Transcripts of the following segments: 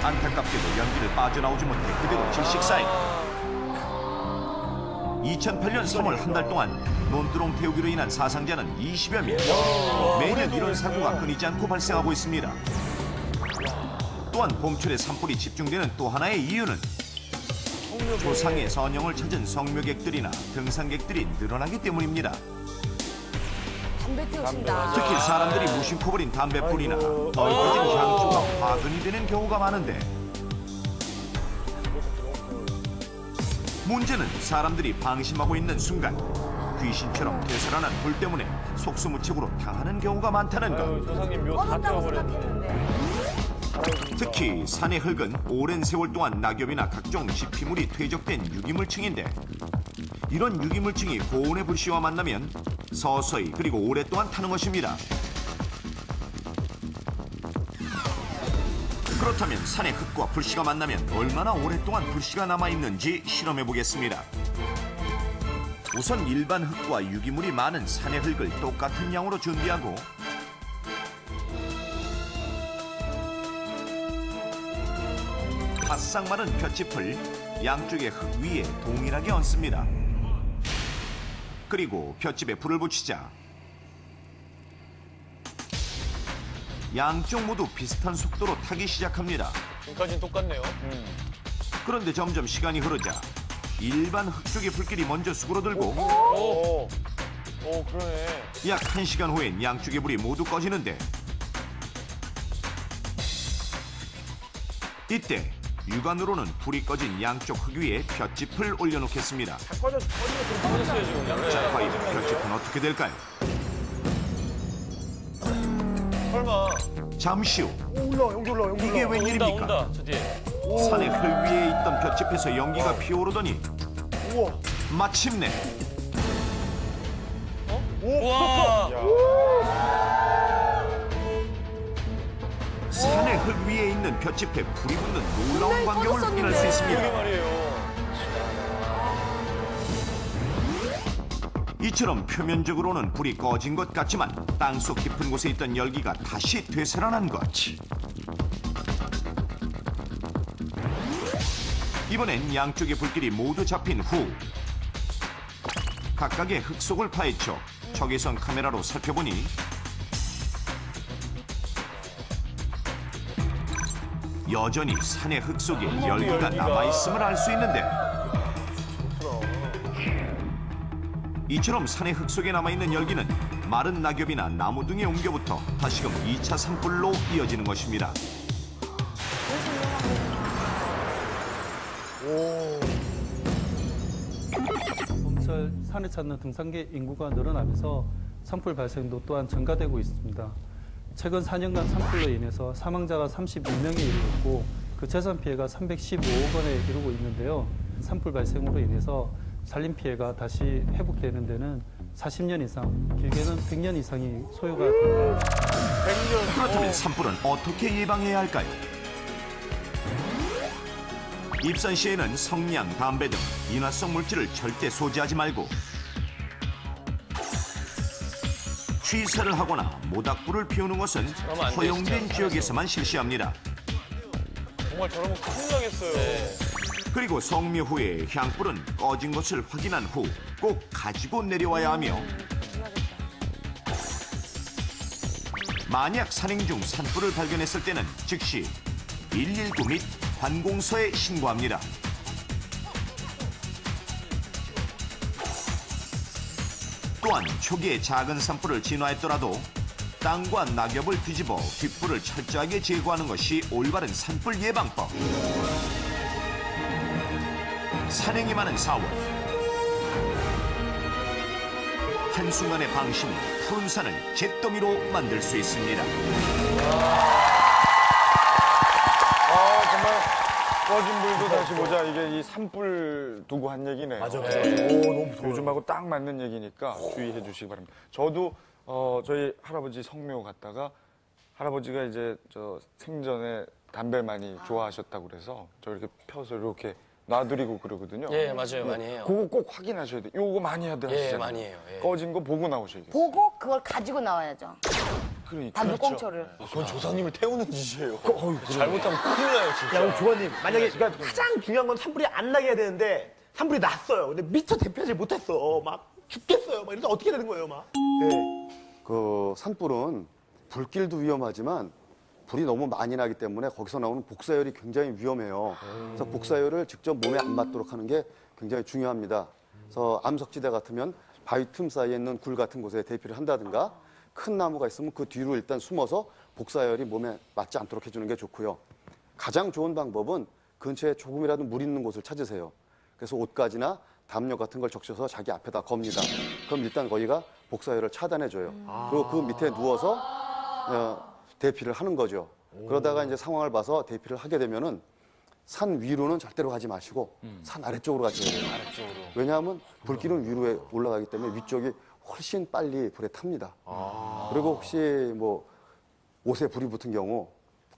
안타깝게도 연기를 빠져나오지 못해 그대로 질식사행. 2008년 3월 한 달 동안 논두렁 태우기로 인한 사상자는 20여 명. 매년 이런 사고가 끊이지 않고 발생하고 있습니다. 또한 봄철에 산불이 집중되는 또 하나의 이유는 조상의 선영을 찾은 성묘객들이나 등산객들이 늘어나기 때문입니다. 담배 태우신다. 특히 사람들이 무심코 버린 담뱃불이나 넓어진 향초가 화근이 되는 경우가 많은데 문제는 사람들이 방심하고 있는 순간 귀신처럼 되살아난 불 때문에 속수무책으로 당하는 경우가 많다는 것. 조상님 묘 다 꺼졌다고 태워버렸는데. 생각했는데. 특히 산의 흙은 오랜 세월 동안 낙엽이나 각종 지피물이 퇴적된 유기물층인데 이런 유기물층이 고온의 불씨와 만나면 서서히 그리고 오랫동안 타는 것입니다. 그렇다면 산의 흙과 불씨가 만나면 얼마나 오랫동안 불씨가 남아있는지 실험해 보겠습니다. 우선 일반 흙과 유기물이 많은 산의 흙을 똑같은 양으로 준비하고 바싹 마른 볏짚을 양쪽의 흙 위에 동일하게 얹습니다. 그리고 볏짚에 불을 붙이자 양쪽 모두 비슷한 속도로 타기 시작합니다. 지금까지는 똑같네요. 그런데 점점 시간이 흐르자 일반 흙 쪽의 불길이 먼저 수그러들고 오, 그러네. 약 1시간 후엔 양쪽의 불이 모두 꺼지는데 이때 육안으로는 불이 꺼진 양쪽 흙 위에 볏짚을 올려놓겠습니다. 꺼졌어요, 지금. 자, 과연 볏짚은 어떻게 될까요? 설마. 잠시 후 연기 올라. 이게 웬일입니까? 온다, 저 뒤에. 산의 흙 위에 있던 볏짚에서 연기가 피어오르더니 우와. 마침내 우와. 산의 흙 위에 있는 볏짚에 불이 붙는 놀라운 광경을 확인할 수 그러게 있습니다. 말이에요. 이처럼 표면적으로는 불이 꺼진 것 같지만 땅속 깊은 곳에 있던 열기가 다시 되살아난 것. 이번엔 양쪽의 불길이 모두 잡힌 후 각각의 흙 속을 파헤쳐 적외선 카메라로 살펴보니 여전히 산의 흙 속에 열기가 남아있음을 알 수 있는데 이처럼 산의 흙 속에 남아있는 열기는 마른 낙엽이나 나무 등에 옮겨붙어 다시금 2차 산불로 이어지는 것입니다. 봄철 산을 찾는 등산객 인구가 늘어나면서 산불 발생도 또한 증가되고 있습니다. 최근 4년간 산불로 인해서 사망자가 32명에 이르렀고 그 재산 피해가 315억 원에 이르고 있는데요. 산불 발생으로 인해서 산림 피해가 다시 회복되는 데는 40년 이상, 길게는 100년 이상이 소요가 됩니다. 100년. 그렇다면 산불은 어떻게 예방해야 할까요? 입산 시에는 성냥, 담배 등 인화성 물질을 절대 소지하지 말고 취사를 하거나 모닥불을 피우는 것은 그러면 안 되죠. 허용된 지역에서만 실시합니다. 정말 저러면 큰일 나겠어요. 그리고 성묘 후에 향불은 꺼진 것을 확인한 후 꼭 가지고 내려와야 하며 만약 산행 중 산불을 발견했을 때는 즉시 119 및 관공서에 신고합니다. 또한 초기에 작은 산불을 진화했더라도 땅과 낙엽을 뒤집어 뒷불을 철저하게 제거하는 것이 올바른 산불 예방법. 산행이 많은 4월. 한순간의 방심이 푸른 산을 잿더미로 만들 수 있습니다. 정말 꺼진 불도 다시 보자. 이게 이 산불 두고 한 얘기네요. 맞아. 오, 너무 요즘하고 딱 맞는 얘기니까 주의해 주시기 바랍니다. 저도 저희 할아버지 성묘 갔다가 할아버지가 이제 저 생전에 담배 많이 좋아하셨다고 그래서 저 이렇게 펴서 이렇게 놔드리고 그러거든요. 예, 맞아요. 많이 해요. 그거 꼭 확인하셔야 돼요. 요거 많이 해야 돼요. 예, 많이 해요. 예. 꺼진 거 보고 나오셔야겠어요. 보고 그걸 가지고 나와야죠. 그러니까. 담배꽁초를. 그건 조상님을 태우는 짓이에요. 잘못하면 큰일 나요, 진짜. 야, 그럼 조관님, 만약에 그러니까 가장 중요한 건 산불이 안 나게 해야 되는데 산불이 났어요. 근데 미처 대피하지 못했어. 막 죽겠어요. 막 이러다 어떻게 되는 거예요, 막. 네. 그 산불은 불길도 위험하지만 불이 너무 많이 나기 때문에 거기서 나오는 복사열이 굉장히 위험해요. 그래서 복사열을 직접 몸에 안 맞도록 하는 게 굉장히 중요합니다. 그래서 암석지대 같으면 바위 틈 사이에 있는 굴 같은 곳에 대피를 한다든가 큰 나무가 있으면 그 뒤로 일단 숨어서 복사열이 몸에 맞지 않도록 해주는 게 좋고요. 가장 좋은 방법은 근처에 조금이라도 물 있는 곳을 찾으세요. 그래서 옷가지나 담요 같은 걸 적셔서 자기 앞에다 겁니다. 그럼 일단 거기가 복사열을 차단해줘요. 그리고 그 밑에 누워서 대피를 하는 거죠. 그러다가 이제 상황을 봐서 대피를 하게 되면은 산 위로는 절대로 가지 마시고 산 아래쪽으로 가셔야 돼요. 왜냐하면 불길은 위로에 올라가기 때문에 위쪽이 훨씬 빨리 불에 탑니다. 그리고 혹시 뭐 옷에 불이 붙은 경우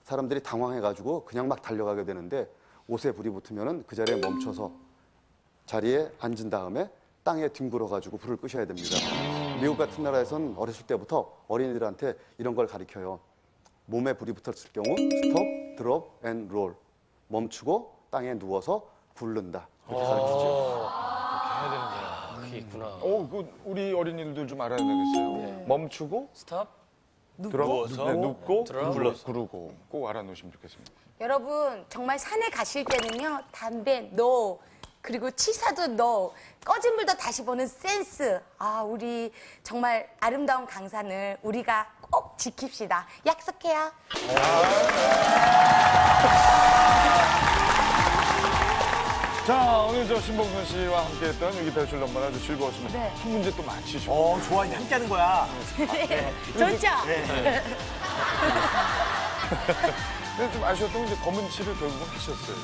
사람들이 당황해가지고 그냥 막 달려가게 되는데 옷에 불이 붙으면은 그 자리에 멈춰서 자리에 앉은 다음에 땅에 뒹굴어가지고 불을 끄셔야 됩니다. 미국 같은 나라에선 어렸을 때부터 어린이들한테 이런 걸 가르쳐요. 몸에 불이 붙었을 경우 스톱, 드롭, 앤 롤. 멈추고 땅에 누워서 부른다. 그렇게 가르치죠. 그게 있구나. 우리 어린이들도 좀 알아야 되겠어요. 멈추고 스탑? 누워서 눕고 들어? 부르고 꼭 알아놓으시면 좋겠습니다. 여러분 정말 산에 가실 때는요 담배 노 그리고 치사도 노 꺼진 불도 다시 보는 센스 아 우리 정말 아름다운 강산을 우리가 꼭 지킵시다 약속해요. 자, 오늘 저 신봉선 씨와 함께했던 여기 탈출 넘버 아주 즐거웠습니다. 네. 한 문제 또 맞히시고. 좋아, 이제 함께 하는 거야. 좋죠? 근데 좀 아쉬웠던 게 검은 칠을 결국은 하셨어요.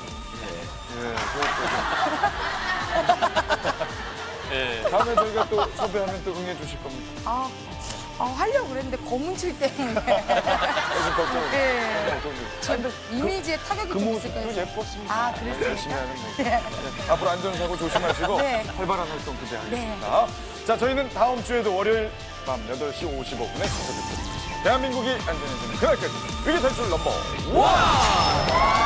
다음에 저희가 또 섭외하면 또 응해 주실 겁니다. 하려고 그랬는데 검은 칠 때문에 요즘 걱정. 네. 저 이미지에 타격이 그 좀 모습도 있을 거예요. 예뻤습니다. 아, 그랬습니까? 열심히 하는 모습. 앞으로 안전사고 조심하시고 네. 활발한 활동 기대하겠습니다. 자, 저희는 다음 주에도 월요일 밤 8시 55분에 찾아뵙겠습니다. 대한민국이 안전해지는 그날까지 위기 탈출 넘버 1!